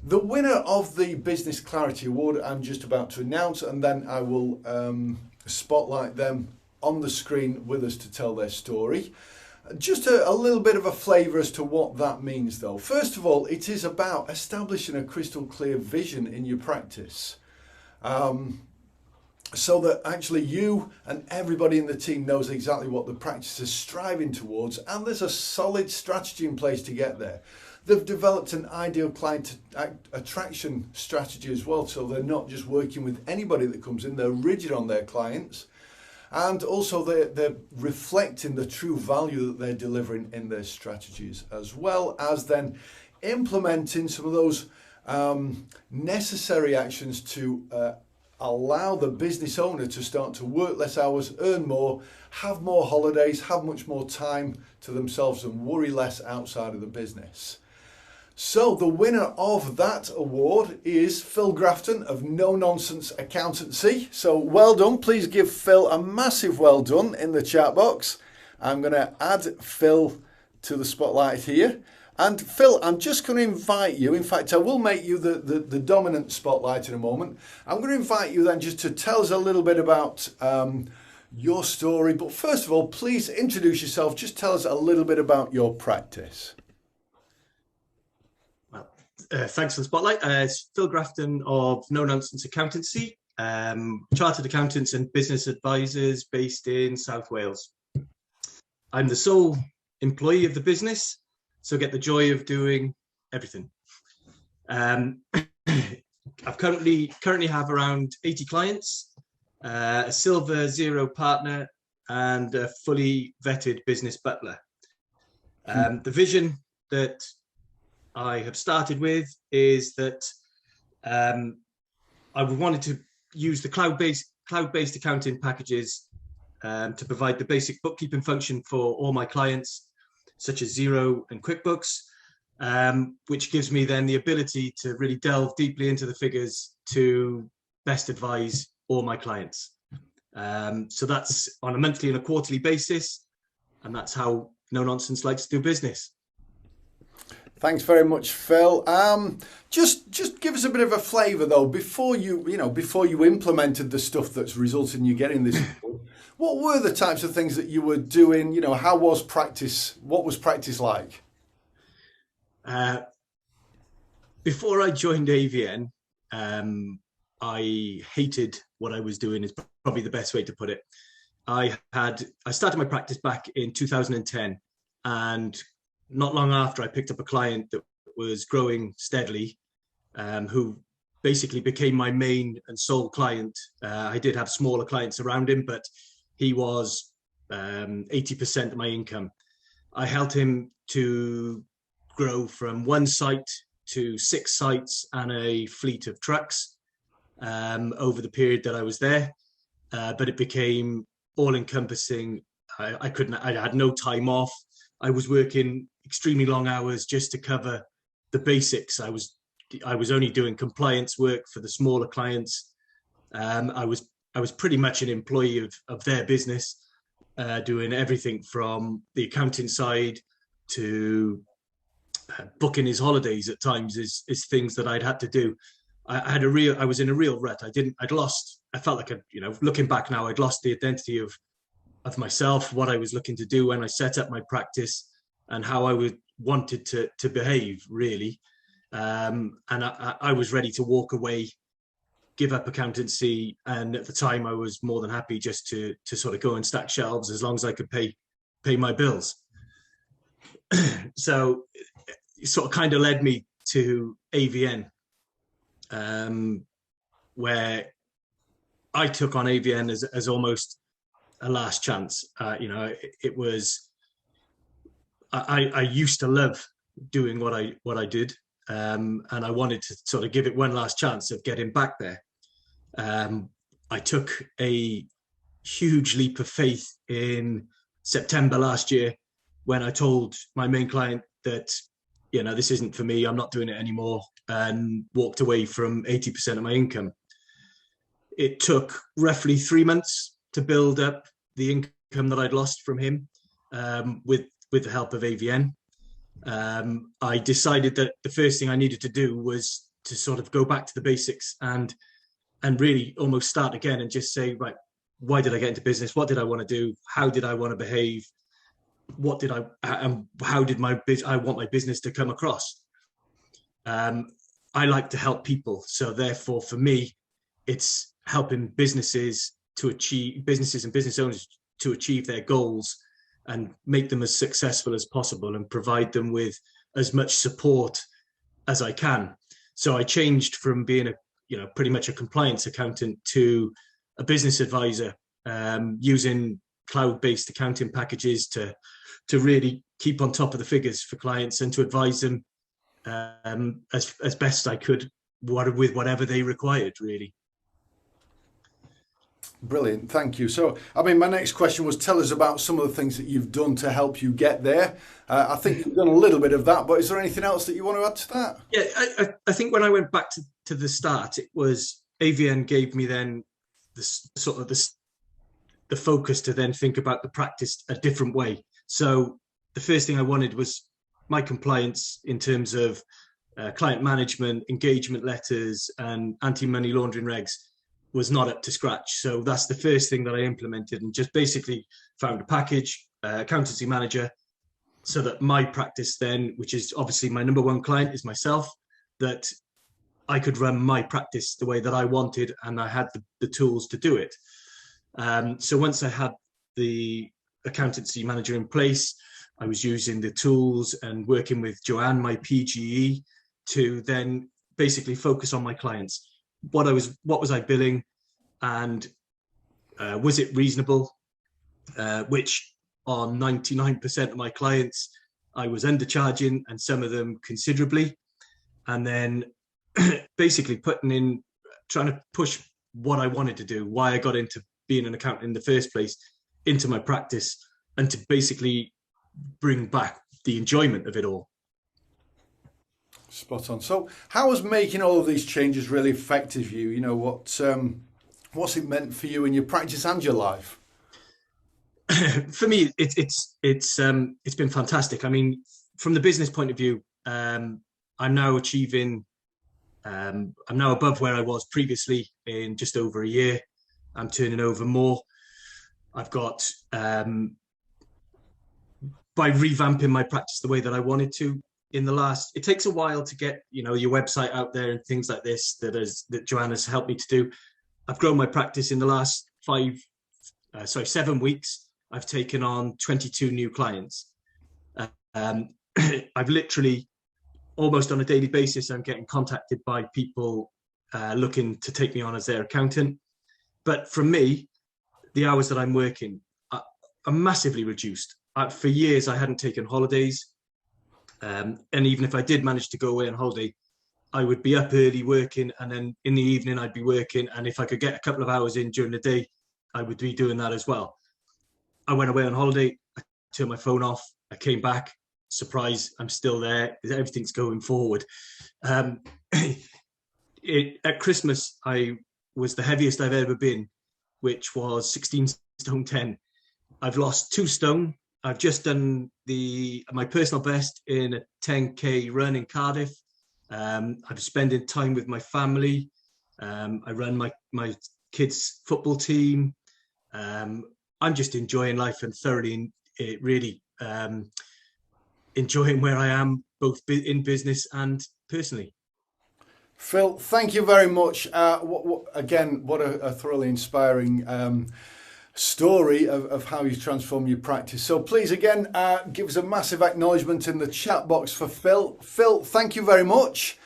The winner of the Business Clarity Award I'm just about to announce, and then I will spotlight them on the screen with us to tell their story. Just a little bit of a flavour as to what that means though. First of all, it is about establishing a crystal clear vision in your practice. So that actually you and everybody in the team knows exactly what the practice is striving towards, and there's a solid strategy in place to get there. They've developed an ideal client attraction strategy as well, so they're not just working with anybody that comes in, they're rigid on their clients, and also they're reflecting the true value that they're delivering in their strategies, as well as then implementing some of those necessary actions to allow the business owner to start to work less hours, earn more, have more holidays, have much more time to themselves and worry less outside of the business. So the winner of that award is Phil Grafton of No Nonsense Accountancy. So well done. Please give Phil a massive well done in the chat box. I'm going to add Phil to the spotlight here. And Phil, I'm just going to invite you, in fact, I will make you the dominant spotlight in a moment. I'm going to invite you then just to tell us a little bit about your story. But first of all, please introduce yourself. Just tell us a little bit about your practice. Well, thanks for the spotlight. It's Phil Grafton of No Nonsense Accountancy, chartered accountants and business advisors based in South Wales. I'm the sole employee of the business, so get the joy of doing everything. I've currently have around 80 clients, a silver zero partner, and a fully vetted business butler. The vision that I have started with is that I wanted to use the cloud-based accounting packages to provide the basic bookkeeping function for all my clients, such as Xero and QuickBooks, which gives me then the ability to really delve deeply into the figures to best advise all my clients. So that's on a monthly and a quarterly basis, and that's how No Nonsense likes to do business. Thanks very much, Phil. Just give us a bit of a flavour though, before you implemented the stuff that's resulted in you getting this. What were the types of things that you were doing? You know, how was practice? What was practice like? Before I joined AVN, I hated what I was doing, is probably the best way to put it. I started my practice back in 2010, and not long after I picked up a client that was growing steadily, who basically became my main and sole client. I did have smaller clients around him, but he was 80% of my income. I helped him to grow from one site to 6 sites and a fleet of trucks over the period that I was there. But it became all-encompassing. I had no time off. I was working extremely long hours just to cover the basics. I was only doing compliance work for the smaller clients. I was pretty much an employee of their business, doing everything from the accounting side to booking his holidays at times is things that I'd had to do. I was in a real rut. I felt like, looking back now, I'd lost the identity of myself, what I was looking to do when I set up my practice, and how I wanted to behave, really. And I was ready to walk away, give up accountancy, and at the time I was more than happy just to sort of go and stack shelves as long as I could pay my bills. So it sort of kind of led me to AVN, where I took on AVN as almost a last chance. It was, I used to love doing what I did, and I wanted to sort of give it one last chance of getting back there. I took a huge leap of faith in September last year when I told my main client that, this isn't for me, I'm not doing it anymore, and walked away from 80% of my income. It took roughly 3 months to build up the income that I'd lost from him, with the help of AVN. I decided that the first thing I needed to do was to sort of go back to the basics and really almost start again and just say, right, why did I get into business? What did I want to do? How did I want to behave? What did how did I want my business to come across? I like to help people. So therefore, for me, it's helping businesses and business owners to achieve their goals and make them as successful as possible and provide them with as much support as I can. So I changed from being pretty much a compliance accountant to a business advisor, using cloud-based accounting packages to really keep on top of the figures for clients and to advise them as best I could with whatever they required, really. Brilliant, thank you. So, I mean, my next question was, tell us about some of the things that you've done to help you get there. I think you've done a little bit of that, but is there anything else that you want to add to that? Yeah, I think when I went back to the start, it was AVN gave me then the focus to then think about the practice a different way. So the first thing I wanted was my compliance in terms of client management, engagement letters, and anti-money laundering regs was not up to scratch. So that's the first thing that I implemented, and just basically found a package, Accountancy Manager, so that my practice then, which is obviously my number one client is myself, that I could run my practice the way that I wanted, and I had the tools to do it. So once I had the Accountancy Manager in place, I was using the tools and working with Joanne, my PGE, to then basically focus on my clients. What was I billing, and was it reasonable? Which on 99% of my clients, I was undercharging, and some of them considerably. And then basically trying to push what I wanted to do, why I got into being an accountant in the first place, into my practice, and to basically bring back the enjoyment of it all. Spot on. So how has making all of these changes really affected you? You know, what's it meant for you in your practice and your life? For me, it's been fantastic. I mean, from the business point of view, I'm now above where I was previously in just over a year. I'm turning over more. I've got, by revamping my practice the way that I wanted to, it takes a while to get, your website out there and things like this that Joanna's helped me to do. I've grown my practice in the last 7 weeks. I've taken on 22 new clients. I've literally, almost on a daily basis, I'm getting contacted by people looking to take me on as their accountant. But for me, the hours that I'm working are massively reduced. For years, I hadn't taken holidays. And even if I did manage to go away on holiday, I would be up early working, and then in the evening I'd be working. And if I could get a couple of hours in during the day, I would be doing that as well. I went away on holiday, I turned my phone off, I came back, surprise, I'm still there, everything's going forward. At Christmas, I was the heaviest I've ever been, which was 16 stone 10. I've lost 2 stone. I've just done my personal best in a 10K run in Cardiff. I'm spending time with my family. I run my kids' football team. I'm just enjoying life and thoroughly, really enjoying where I am, both in business and personally. Phil, thank you very much. Again, what a thoroughly inspiring story of how you transform your practice. So please, again, give us a massive acknowledgement in the chat box for Phil. Phil, thank you very much.